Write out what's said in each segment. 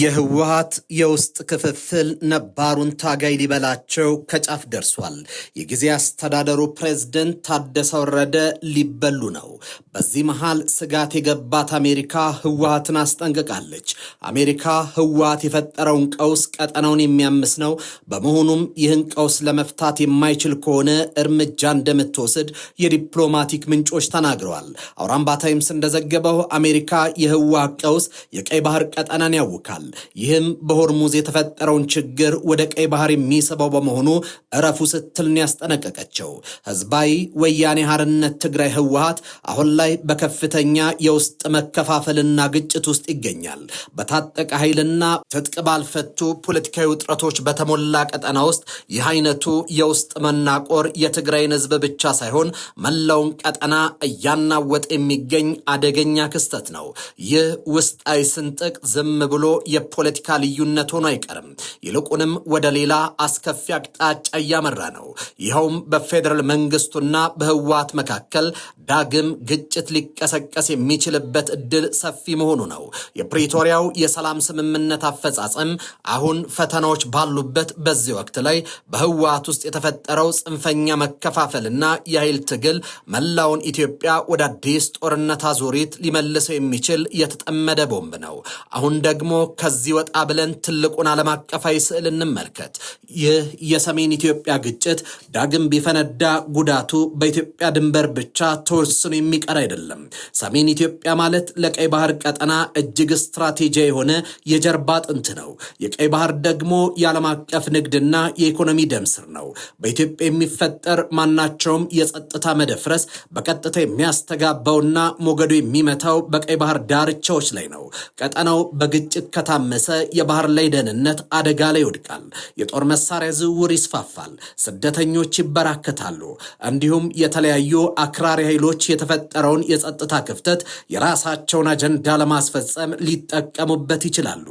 የህወሓት የውስጥ ክፍፍል ነባሩን ታጋይ ሊበላቸው ከጫፍ ደርሷል። የጊዜ አስተዳደሩ ፕሬዝደንት ታደሰ ወረደ ሊበሉ ነው። በዚህ መሃል ስጋት የገባት አሜሪካ ህወሓትን አስጠንቅቃለች። አሜሪካ ህወሓት የፈጠረውን ቀውስ ቀጠናውን የሚያምስ ነው፣ በመሆኑም ይህን ቀውስ ለመፍታት የማይችል ከሆነ እርምጃ እንደምትወስድ የዲፕሎማቲክ ምንጮች ተናግረዋል። አውራምባ ታይምስ እንደዘገበው አሜሪካ የህወሓት ቀውስ የቀይ ባህር ቀጠናን ያውካል። ይህም በሆርሙዝ የተፈጠረውን ችግር ወደ ቀይ ባህር የሚስበው በመሆኑ እረፉ ስትልን ያስጠነቀቀቸው። ህዝባዊ ወያኔ ሓርነት ትግራይ ህወሓት አሁን ላይ በከፍተኛ የውስጥ መከፋፈልና ግጭት ውስጥ ይገኛል። በታጠቀ ኃይልና ትጥቅ ባልፈቱ ፖለቲካዊ ውጥረቶች በተሞላ ቀጠና ውስጥ ይህ አይነቱ የውስጥ መናቆር የትግራይን ህዝብ ብቻ ሳይሆን መላውን ቀጠና እያናወጠ የሚገኝ አደገኛ ክስተት ነው። ይህ ውስጣዊ ስንጥቅ ዝም ብሎ የፖለቲካ ልዩነት ሆኖ አይቀርም። ይልቁንም ወደ ሌላ አስከፊ አቅጣጫ እያመራ ነው። ይኸውም በፌደራል መንግስቱና በህወሓት መካከል ዳግም ግጭት ሊቀሰቀስ የሚችልበት እድል ሰፊ መሆኑ ነው። የፕሪቶሪያው የሰላም ስምምነት አፈጻጸም አሁን ፈተናዎች ባሉበት በዚህ ወቅት ላይ በህወሓት ውስጥ የተፈጠረው ጽንፈኛ መከፋፈልና የኃይል ትግል መላውን ኢትዮጵያ ወደ አዲስ ጦርነት አዙሪት ሊመልሰው የሚችል የተጠመደ ቦምብ ነው። አሁን ደግሞ ከዚህ ወጣ ብለን ትልቁን ዓለም አቀፋዊ ስዕል እንመልከት። ይህ የሰሜን ኢትዮጵያ ግጭት ዳግም ቢፈነዳ ጉዳቱ በኢትዮጵያ ድንበር ብቻ ተወስኖ የሚቀር አይደለም። ሰሜን ኢትዮጵያ ማለት ለቀይ ባህር ቀጠና እጅግ ስትራቴጂያዊ የሆነ የጀርባ አጥንት ነው። የቀይ ባህር ደግሞ የዓለም አቀፍ ንግድና የኢኮኖሚ ደም ስር ነው። በኢትዮጵያ የሚፈጠር ማናቸውም የጸጥታ መደፍረስ በቀጥታ የሚያስተጋባውና ሞገዱ የሚመታው በቀይ ባህር ዳርቻዎች ላይ ነው። ቀጠናው በግጭት ከታመሰ የባህር ላይ ደህንነት አደጋ ላይ ይወድቃል። የጦር መሳሪያ ዝውውር ይስፋፋል። ስደተኞች ይበራከታሉ። እንዲሁም የተለያዩ አክራሪ ኃይሎች የተፈጠረውን የጸጥታ ክፍተት የራሳቸውን አጀንዳ ለማስፈጸም ሊጠቀሙበት ይችላሉ።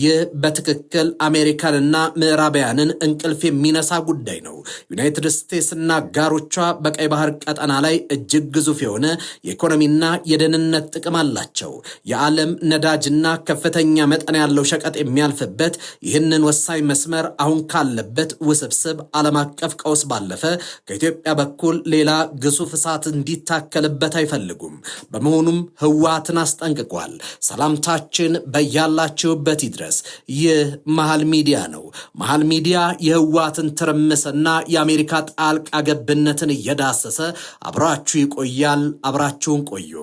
ይህ በትክክል አሜሪካንና ምዕራባውያንን እንቅልፍ የሚነሳ ጉዳይ ነው። ዩናይትድ ስቴትስና አጋሮቿ በቀይ ባህር ቀጠና ላይ እጅግ ግዙፍ የሆነ የኢኮኖሚና የደህንነት ጥቅም አላቸው። የዓለም ነዳጅና ከፍተኛ መጠን ያለው ሸቀጥ የሚያልፍበት ይህንን ወሳኝ መስመር አሁን ካለበት ውስብስብ ዓለም አቀፍ ቀውስ ባለፈ ከኢትዮጵያ በኩል ሌላ ግዙፍ እሳት እንዲታከልበት አይፈልጉም። በመሆኑም ህወሓትን አስጠንቅቋል። ሰላምታችን በያላችሁበት ይድረስ። ይህ መሃል ሚዲያ ነው። መሃል ሚዲያ የህወሓትን ትርምስና የአሜሪካ ጣልቃ ገብነትን እየዳሰሰ አብራችሁ ይቆያል። አብራችሁን ቆዩ።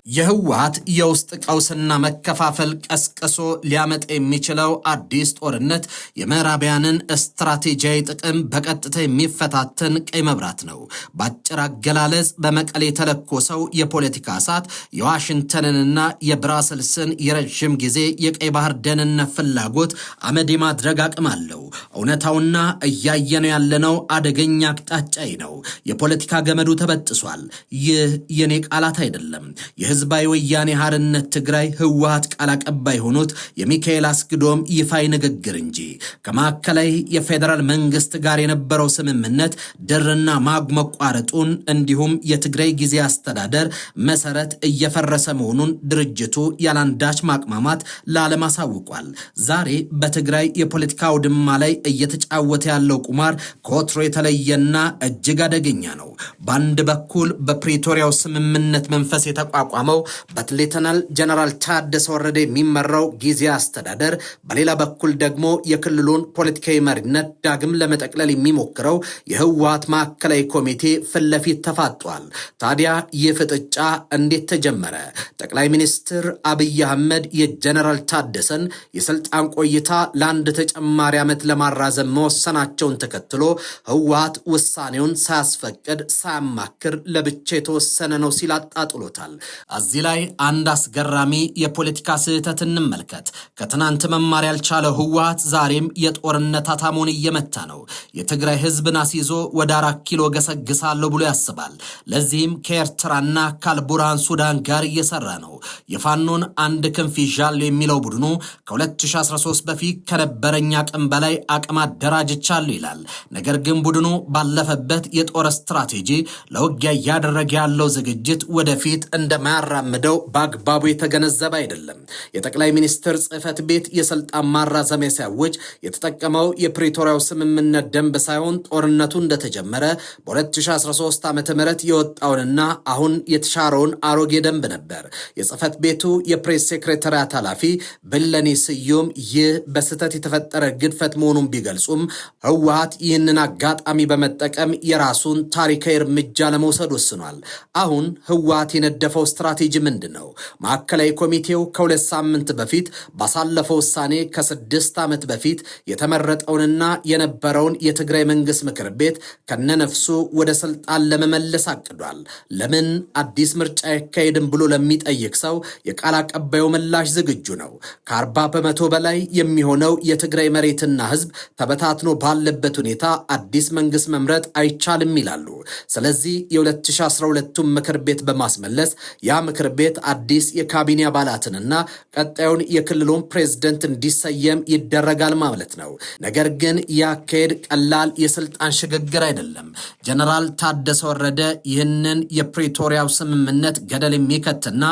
የህወሓት የውስጥ ቀውስና መከፋፈል ቀስቅሶ ሊያመጣ የሚችለው አዲስ ጦርነት የምዕራባውያንን ስትራቴጂያዊ ጥቅም በቀጥታ የሚፈታተን ቀይ መብራት ነው። በአጭር አገላለጽ በመቀሌ የተለኮሰው የፖለቲካ እሳት የዋሽንግተንንና የብራስልስን የረዥም ጊዜ የቀይ ባህር ደህንነት ፍላጎት አመድ የማድረግ አቅም አለው። እውነታውና እያየነው ያለነው አደገኛ አቅጣጫይ ነው። የፖለቲካ ገመዱ ተበጥሷል። ይህ የኔ ቃላት አይደለም። ህዝባዊ ወያኔ ሓርነት ትግራይ ህወሓት ቃል አቀባይ ሆኖት የሚካኤል አስግዶም ይፋይ ንግግር እንጂ ከማዕከላዊ የፌደራል መንግስት ጋር የነበረው ስምምነት ድርና ማግ መቋረጡን እንዲሁም የትግራይ ጊዜ አስተዳደር መሰረት እየፈረሰ መሆኑን ድርጅቱ ያላንዳች ማቅማማት ለዓለም አሳውቋል። ዛሬ በትግራይ የፖለቲካ አውድማ ላይ እየተጫወተ ያለው ቁማር ከወትሮ የተለየና እጅግ አደገኛ ነው። በአንድ በኩል በፕሪቶሪያው ስምምነት መንፈስ የተቋቋመ በሌተናል ጀነራል ታደሰ ወረደ የሚመራው ጊዜ አስተዳደር፣ በሌላ በኩል ደግሞ የክልሉን ፖለቲካዊ መሪነት ዳግም ለመጠቅለል የሚሞክረው የህወሓት ማዕከላዊ ኮሚቴ ፊት ለፊት ተፋጧል። ታዲያ ይህ ፍጥጫ እንዴት ተጀመረ? ጠቅላይ ሚኒስትር አብይ አህመድ የጀነራል ታደሰን የስልጣን ቆይታ ለአንድ ተጨማሪ ዓመት ለማራዘም መወሰናቸውን ተከትሎ ህወሓት ውሳኔውን ሳያስፈቅድ ሳያማክር ለብቻ የተወሰነ ነው ሲል አጣጥሎታል። እዚህ ላይ አንድ አስገራሚ የፖለቲካ ስህተት እንመልከት። ከትናንት መማር ያልቻለው ህወሓት ዛሬም የጦርነት አታሞን እየመታ ነው። የትግራይ ህዝብን አስይዞ ወደ 4 ኪሎ ገሰግሳለሁ ብሎ ያስባል። ለዚህም ከኤርትራና ከአልቡርሃን ሱዳን ጋር እየሰራ ነው። የፋኖን አንድ ክንፍ ይዣለሁ የሚለው ቡድኑ ከ2013 በፊት ከነበረኝ አቅም በላይ አቅም አደራጅቻለሁ ይላል። ነገር ግን ቡድኑ ባለፈበት የጦር ስትራቴጂ ለውጊያ እያደረገ ያለው ዝግጅት ወደፊት እንደማያራምደው በአግባቡ የተገነዘበ አይደለም። የጠቅላይ ሚኒስትር ጽሕፈት ቤት የስልጣን ማራዘሚያ ሲያውጅ የተጠቀመው የፕሪቶሪያው ስምምነት ደንብ ሳይሆን ጦርነቱ እንደተጀመረ በ2013 ዓ.ም የወጣውንና አሁን የተሻረውን አሮጌ ደንብ ነበር። የጽሕፈት ቤቱ የፕሬስ ሴክሬታሪያት ኃላፊ ብለኔ ስዩም ይህ በስህተት የተፈጠረ ግድፈት መሆኑን ቢገልጹም ህወሓት ይህንን አጋጣሚ በመጠቀም የራሱን ታሪካዊ እርምጃ ለመውሰድ ወስኗል። አሁን ህወሓት የነደፈው ስትራቴጂ ምንድን ነው? ማዕከላዊ ኮሚቴው ከ2 ሳምንት በፊት ባሳለፈው ውሳኔ ከ6 ዓመት በፊት የተመረጠውንና የነበረውን የትግራይ መንግስት ምክር ቤት ከነነፍሱ ወደ ስልጣን ለመመለስ አቅዷል። ለምን አዲስ ምርጫ አይካሄድም ብሎ ለሚጠይቅ ሰው የቃል አቀባዩ ምላሽ ዝግጁ ነው። ከ40 በመቶ በላይ የሚሆነው የትግራይ መሬትና ህዝብ ተበታትኖ ባለበት ሁኔታ አዲስ መንግስት መምረጥ አይቻልም ይላሉ። ስለዚህ የ2012ቱን ምክር ቤት በማስመለስ ያ ምክር ቤት አዲስ የካቢኔ አባላትንና ቀጣዩን የክልሉን ፕሬዝደንት እንዲሰየም ይደረጋል ማለት ነው። ነገር ግን ያካሄድ ቀላል የስልጣን ሽግግር አይደለም። ጀነራል ታደሰ ወረደ ይህንን የፕሪቶሪያው ስምምነት ገደል የሚከትና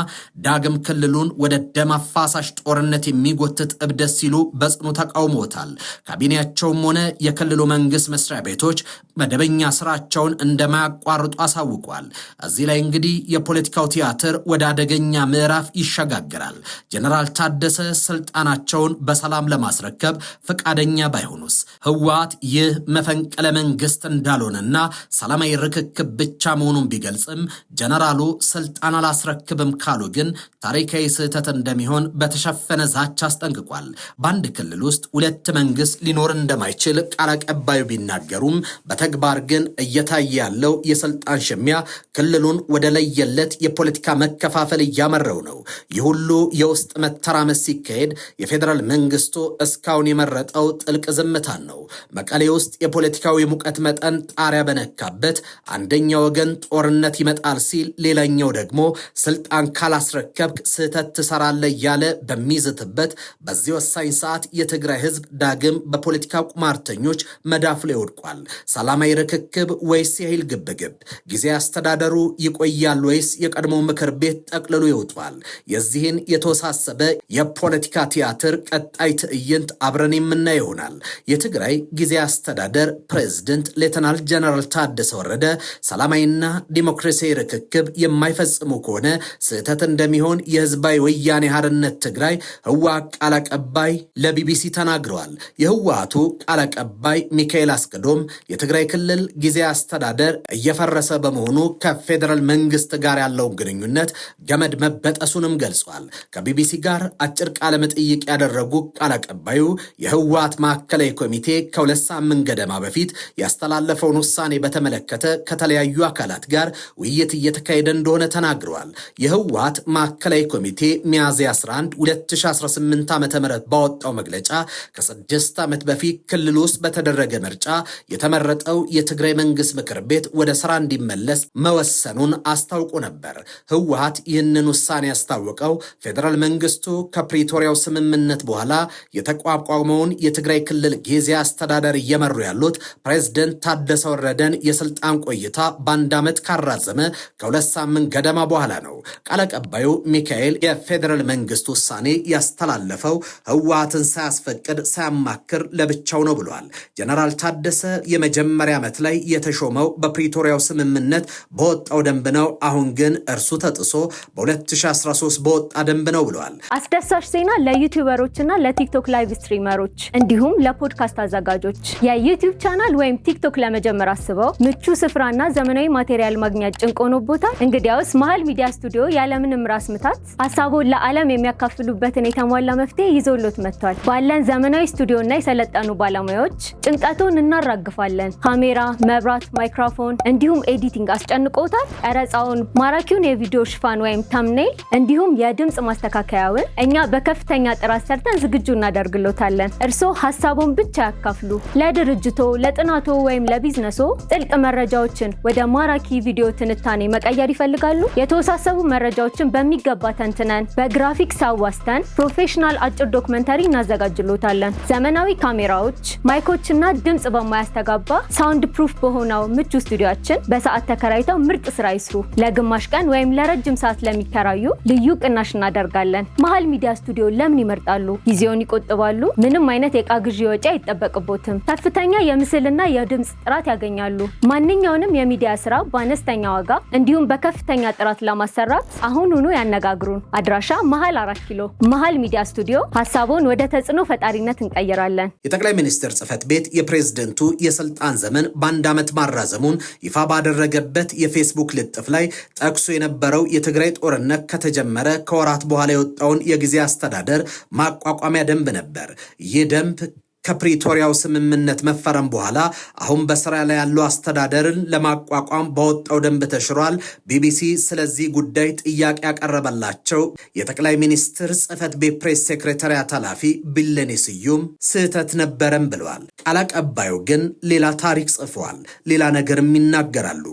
ዳግም ክልሉን ወደ ደም አፋሳሽ ጦርነት የሚጎትት እብደት ሲሉ በጽኑ ተቃውሞታል። ካቢኔያቸውም ሆነ የክልሉ መንግስት መስሪያ ቤቶች መደበኛ ስራቸውን እንደማያቋርጡ አሳውቋል። እዚህ ላይ እንግዲህ የፖለቲካው ቲያትር ወደ አደገኛ ምዕራፍ ይሸጋግራል። ጀነራል ታደሰ ስልጣናቸውን በሰላም ለማስረከብ ፈቃደኛ ባይሆኑስ? ህወሓት ይህ መፈንቅለ መንግስት እንዳልሆነና ሰላማዊ ርክክብ ብቻ መሆኑን ቢገልጽም ጀነራሉ ስልጣን አላስረክብም ካሉ ግን ታሪካዊ ስህተት እንደሚሆን በተሸፈነ ዛቻ አስጠንቅቋል። በአንድ ክልል ውስጥ 2 መንግስት ሊኖር እንደማይችል ቃል አቀባዩ ቢናገሩም በተግባር ግን እየታየ ያለው የስልጣን ሽሚያ ክልሉን ወደ ለየለት የፖለቲካ መከፋፈል እያመረው ነው። ይህ ሁሉ የውስጥ መተራመስ ሲካሄድ የፌዴራል መንግስቱ እስካሁን የመረጠው ጥልቅ ዝምታን ነው። መቀሌ ውስጥ የፖለቲካዊ ሙቀት መጠን ጣሪያ በነካበት አንደኛ ወገን ጦርነት ይመጣል ሲል፣ ሌላኛው ደግሞ ስልጣን ካላስረከብክ ስህተት ትሰራለህ እያለ በሚዝትበት በዚህ ወሳኝ ሰዓት የትግራይ ህዝብ ዳግም በፖለቲካ ቁማርተኞች መዳፍ ላይ ወድቋል። ሰላማዊ ርክክብ ወይስ የኃይል ግብግብ? ጊዜ አስተዳደሩ ይቆያል ወይስ የቀድሞ ምክር ቤት ጠቅልሎ ይወጣል? የዚህን የተወሳሰበ የፖለቲካ ቲያትር ቀጣይ ትዕይንት አብረን የምናየው ይሆናል። የትግራይ ጊዜ አስተዳደር ፕሬዝደንት ሌተናል ጀነራል ታደሰ ወረደ ሰላማዊና ዲሞክራሲያዊ ርክክብ የማይፈጽሙ ከሆነ ስህተት እንደሚሆን የህዝባዊ ወያኔ ሓርነት ትግራይ ህወሓት ቃል አቀባይ ለቢቢሲ ተናግረዋል። የህወሓቱ ቃል አቀባይ ሚካኤል አስቀዶም የትግራይ ክልል ጊዜ አስተዳደር እየፈረሰ በመሆኑ ከፌዴራል መንግስት ጋር ያለውን ግንኙነት ገመድ መበጠሱንም ገልጿል። ከቢቢሲ ጋር አጭር ቃለ መጠይቅ ያደረጉ ቃል አቀባዩ የህወሓት ማዕከላዊ ኮሚቴ ከ2 ሳምንት ገደማ በፊት ያስተላለፈውን ውሳኔ በተመለከተ ከተለያዩ አካላት ጋር ውይይት እየተካሄደ እንደሆነ ተናግረዋል። የህወሓት ማዕከላዊ ኮሚቴ ሚያዝያ 11 2018 ዓ.ም ባወጣው መግለጫ ከ6 ዓመት በፊት ክልል ውስጥ በተደረገ ምርጫ የተመረጠው የትግራይ መንግስት ምክር ቤት ወደ ስራ እንዲመለስ መወሰኑን አስታውቆ ነበር። ህወሓት ይህንን ውሳኔ ያስታወቀው ፌዴራል መንግስቱ ከፕሪቶሪያው ስምምነት በኋላ የተቋቋመውን የትግራይ ክልል ጊዜ አስተዳደር እየመሩ ያሉት ፕሬዝደንት ታደሰ ወረደን የስልጣን ቆይታ በ1 ዓመት ካራዘመ ከ2 ሳምንት ገደማ በኋላ ነው። ቃል አቀባዩ ሚካኤል የፌዴራል መንግስት ውሳኔ ያስተላለፈው ህወሓትን ሳያስፈቅድ ሳያማክር ለብቻው ነው ብሏል። ጀነራል ታደሰ የመጀመሪያ ዓመት ላይ የተሾመው በፕሪቶሪያው ስምምነት በወጣው ደንብ ነው። አሁን ግን እርሱ ተጥሶ በ2013 በወጣ ደንብ ነው ብለዋል። አስደሳች ዜና ለዩቲዩበሮችና ለቲክቶክ ላይቭ ስትሪመሮች እንዲሁም ለፖድካስት አዘጋጆች የዩቲዩብ ቻናል ወይም ቲክቶክ ለመጀመር አስበው ምቹ ስፍራና ዘመናዊ ማቴሪያል ማግኘት ጭንቅ ሆኖቦታል? እንግዲያውስ መሃል ሚዲያ ስቱዲዮ ያለምንም ራስ ምታት ሀሳቡን ለዓለም የሚያካፍሉበትን የተሟላ መፍትሄ ይዞሎት መጥቷል። ባለን ዘመናዊ ስቱዲዮና የሰለጠኑ ባለሙያዎች ጭንቀቱን እናራግፋለን። ካሜራ፣ መብራት፣ ማይክሮፎን እንዲሁም ኤዲቲንግ አስጨንቆታል? ቀረጻውን፣ ማራኪውን የቪዲዮ ሽፋን ወይም ተምኔል እንዲሁም የድምጽ ማስተካከያውን እኛ በከፍተኛ ጥራት ሰርተን ዝግጁ እናደርግሎታለን። እርስዎ ሐሳቡን ብቻ ያካፍሉ። ለድርጅቶ፣ ለጥናቶ ወይም ለቢዝነሶ ጥልቅ መረጃዎችን ወደ ማራኪ ቪዲዮ ትንታኔ መቀየር ይፈልጋሉ? የተወሳሰቡ መረጃዎችን በሚገባ ተንትነን በግራፊክስ አዋስተን ፕሮፌሽናል አጭር ዶክመንተሪ እናዘጋጅሎታለን። ዘመናዊ ካሜራዎች፣ ማይኮችና ድምጽ በማያስተጋባ ሳውንድ ፕሩፍ በሆነው ምቹ ስቱዲዮአችን በሰዓት ተከራይተው ምርጥ ስራ ይስሩ። ለግማሽ ቀን ወይም ለረጅም ሰዓት ለሚከራዩ ልዩ ቅናሽ እናደርጋለን። መሃል ሚዲያ ስቱዲዮ ለምን ይመርጣሉ? ጊዜውን ይቆጥባሉ። ምንም አይነት የዕቃ ግዢ ወጪ አይጠበቅቦትም። ከፍተኛ የምስልና የድምጽ ጥራት ያገኛሉ። ማንኛውንም የሚዲያ ስራ በአነስተኛ ዋጋ እንዲሁም በከፍተኛ ጥራት ለማሰራት አሁኑኑ ያነጋግሩን። አድራሻ መሃል 4 ኪሎ መሃል ሚዲያ ስቱዲዮ። ሐሳቡን ወደ ተጽዕኖ ፈጣሪነት እንቀይራለን። የጠቅላይ ሚኒስትር ጽህፈት ቤት የፕሬዝደንቱ የስልጣን ዘመን በአንድ ዓመት ማራዘሙን ይፋ ባደረገበት የፌስቡክ ልጥፍ ላይ ጠቅሶ የነበረው የትግራይ ጦርነት ከተጀመረ ከወራት በኋላ የወጣውን የጊዜ አስተዳደር ማቋቋሚያ ደንብ ነበር። ይህ ደንብ ከፕሪቶሪያው ስምምነት መፈረም በኋላ አሁን በስራ ላይ ያለው አስተዳደርን ለማቋቋም በወጣው ደንብ ተሽሯል። ቢቢሲ ስለዚህ ጉዳይ ጥያቄ ያቀረበላቸው የጠቅላይ ሚኒስትር ጽህፈት ቤት ፕሬስ ሴክሬታሪያት ኃላፊ ቢለኔ ስዩም ስህተት ነበረም ብለዋል። ቃል አቀባዩ ግን ሌላ ታሪክ ጽፈዋል። ሌላ ነገርም ይናገራሉ።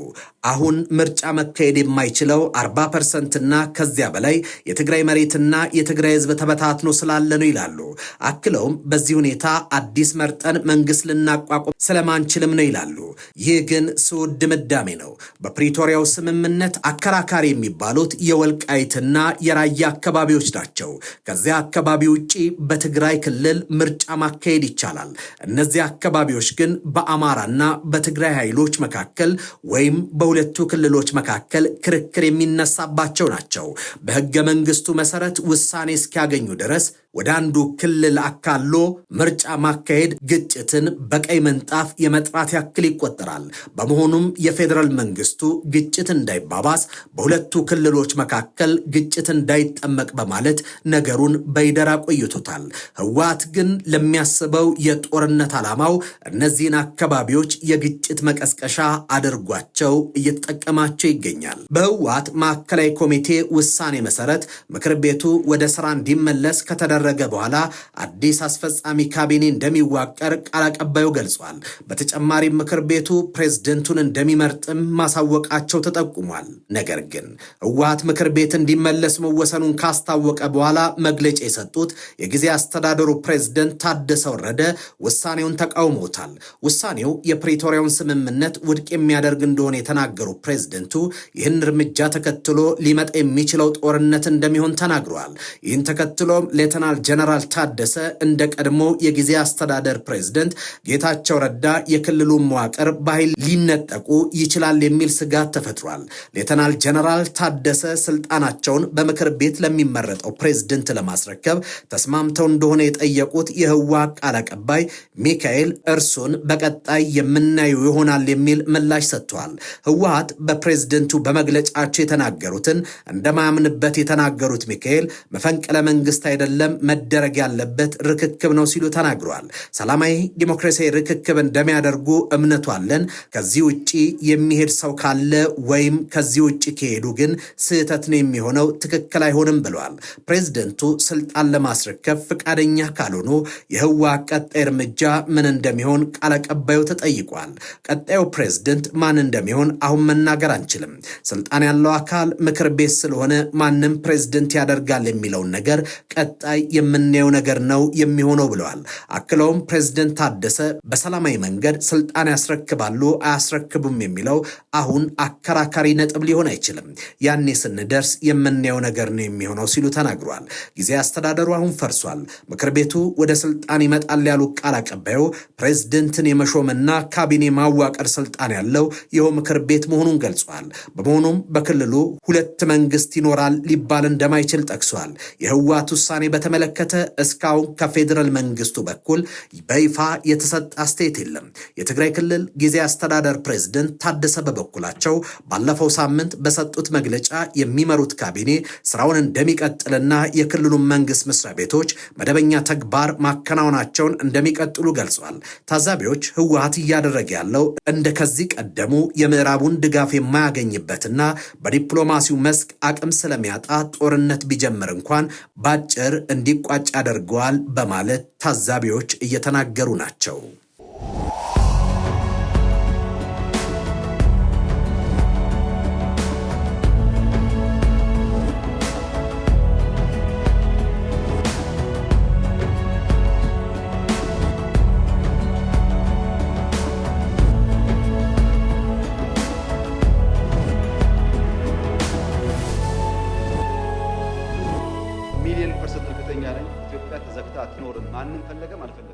አሁን ምርጫ መካሄድ የማይችለው 40%እና ከዚያ በላይ የትግራይ መሬትና የትግራይ ህዝብ ተበታትኖ ስላለ ነው ይላሉ። አክለውም በዚህ ሁኔታ አዲስ መርጠን መንግስት ልናቋቁም ስለማንችልም ነው ይላሉ። ይህ ግን ስውር ድምዳሜ ነው። በፕሪቶሪያው ስምምነት አከራካሪ የሚባሉት የወልቃይትና የራያ አካባቢዎች ናቸው። ከዚያ አካባቢ ውጪ በትግራይ ክልል ምርጫ ማካሄድ ይቻላል። እነዚህ አካባቢዎች ግን በአማራና በትግራይ ኃይሎች መካከል ወይም በሁለቱ ክልሎች መካከል ክርክር የሚነሳባቸው ናቸው። በህገ መንግስቱ መሰረት ውሳኔ እስኪያገኙ ድረስ ወደ አንዱ ክልል አካሎ ምርጫ ማካሄድ ግጭትን በቀይ ምንጣፍ የመጥራት ያክል ይቆጠራል። በመሆኑም የፌዴራል መንግስቱ ግጭት እንዳይባባስ በሁለቱ ክልሎች መካከል ግጭት እንዳይጠመቅ በማለት ነገሩን በይደራ ቆይቶታል። ህወሓት ግን ለሚያስበው የጦርነት ዓላማው እነዚህን አካባቢዎች የግጭት መቀስቀሻ አድርጓቸው እየተጠቀማቸው ይገኛል። በህወሓት ማዕከላዊ ኮሚቴ ውሳኔ መሰረት ምክር ቤቱ ወደ ስራ እንዲመለስ ከተደረገ በኋላ አዲስ አስፈጻሚ ካቢኔ እንደሚዋቀር ቃል አቀባዩ ገልጿል። በተጨማሪም ምክር ቤቱ ፕሬዝደንቱን እንደሚመርጥም ማሳወቃቸው ተጠቁሟል። ነገር ግን ህወሓት ምክር ቤት እንዲመለስ መወሰኑን ካስታወቀ በኋላ መግለጫ የሰጡት የጊዜ አስተዳደሩ ፕሬዝደንት ታደሰ ወረደ ውሳኔውን ተቃውሞታል። ውሳኔው የፕሪቶሪያውን ስምምነት ውድቅ የሚያደርግ እንደሆነ የተናገሩ ፕሬዝደንቱ ይህን እርምጃ ተከትሎ ሊመጣ የሚችለው ጦርነት እንደሚሆን ተናግረዋል። ይህን ተከትሎም ሌተናል ጀነራል ታደሰ እንደ ቀድሞ የጊዜ አስተዳደር ፕሬዝደንት ጌታቸው ረዳ የክልሉን መዋቅር በኃይል ሊነጠቁ ይችላል የሚል ስጋት ተፈጥሯል። ሌተናል ጀነራል ታደሰ ስልጣናቸውን በምክር ቤት ለሚመረጠው ፕሬዝደንት ለማስረከብ ተስማምተው እንደሆነ የጠየቁት የህወሓት ቃል አቀባይ ሚካኤል እርሱን በቀጣይ የምናየው ይሆናል የሚል ምላሽ ሰጥቷል። ህወሓት በፕሬዝደንቱ በመግለጫቸው የተናገሩትን እንደማያምንበት የተናገሩት ሚካኤል መፈንቅለ መንግስት አይደለም መደረግ ያለበት ርክክብ ነው ሲሉ ተናግረዋል። ሰላማዊ ዲሞክራሲያዊ ርክክብ እንደሚያደርጉ እምነቱ አለን። ከዚህ ውጪ የሚሄድ ሰው ካለ ወይም ከዚህ ውጪ ከሄዱ ግን ስህተት ነው የሚሆነው፣ ትክክል አይሆንም ብለዋል። ፕሬዝደንቱ ስልጣን ለማስረከብ ፈቃደኛ ካልሆኑ የህወሓት ቀጣይ እርምጃ ምን እንደሚሆን ቃል አቀባዩ ተጠይቋል። ቀጣዩ ፕሬዝደንት ማን እንደሚሆን አሁን መናገር አንችልም። ስልጣን ያለው አካል ምክር ቤት ስለሆነ ማንም ፕሬዝደንት ያደርጋል የሚለውን ነገር ቀጣይ የምናየው ነገር ነው የሚሆነው ብለዋል። አክለውም ፕሬዝደንት ታደሰ በሰላማዊ መንገድ ስልጣን ያስረክባሉ አያስረክቡም የሚለው አሁን አከራካሪ ነጥብ ሊሆን አይችልም። ያኔ ስንደርስ የምናየው ነገር ነው የሚሆነው ሲሉ ተናግሯል። ጊዜ አስተዳደሩ አሁን ፈርሷል። ምክር ቤቱ ወደ ስልጣን ይመጣል ያሉት ቃል አቀባዩ ፕሬዝደንትን የመሾምና ካቢኔ ማዋቀር ስልጣን ያለው ይኸው ምክር ቤት መሆኑን ገልጿል። በመሆኑም በክልሉ ሁለት መንግስት ይኖራል ሊባል እንደማይችል ጠቅሷል። የህወሓት ውሳኔ በተመለከተ በተመለከተ እስካሁን ከፌዴራል መንግስቱ በኩል በይፋ የተሰጠ አስተያየት የለም። የትግራይ ክልል ጊዜያዊ አስተዳደር ፕሬዝደንት ታደሰ በበኩላቸው ባለፈው ሳምንት በሰጡት መግለጫ የሚመሩት ካቢኔ ስራውን እንደሚቀጥልና የክልሉን መንግስት መስሪያ ቤቶች መደበኛ ተግባር ማከናወናቸውን እንደሚቀጥሉ ገልጿል። ታዛቢዎች ህወሓት እያደረገ ያለው እንደ ከዚህ ቀደሙ የምዕራቡን ድጋፍ የማያገኝበትና በዲፕሎማሲው መስክ አቅም ስለሚያጣ ጦርነት ቢጀምር እንኳን ባጭር እንዲቋጭ ያደርገዋል በማለት ታዛቢዎች እየተናገሩ ናቸው። ሚሊዮን% እርግጠኛ ነኝ ኢትዮጵያ ተዘግታ አትኖርም። ማንም ፈለገም አልፈለገም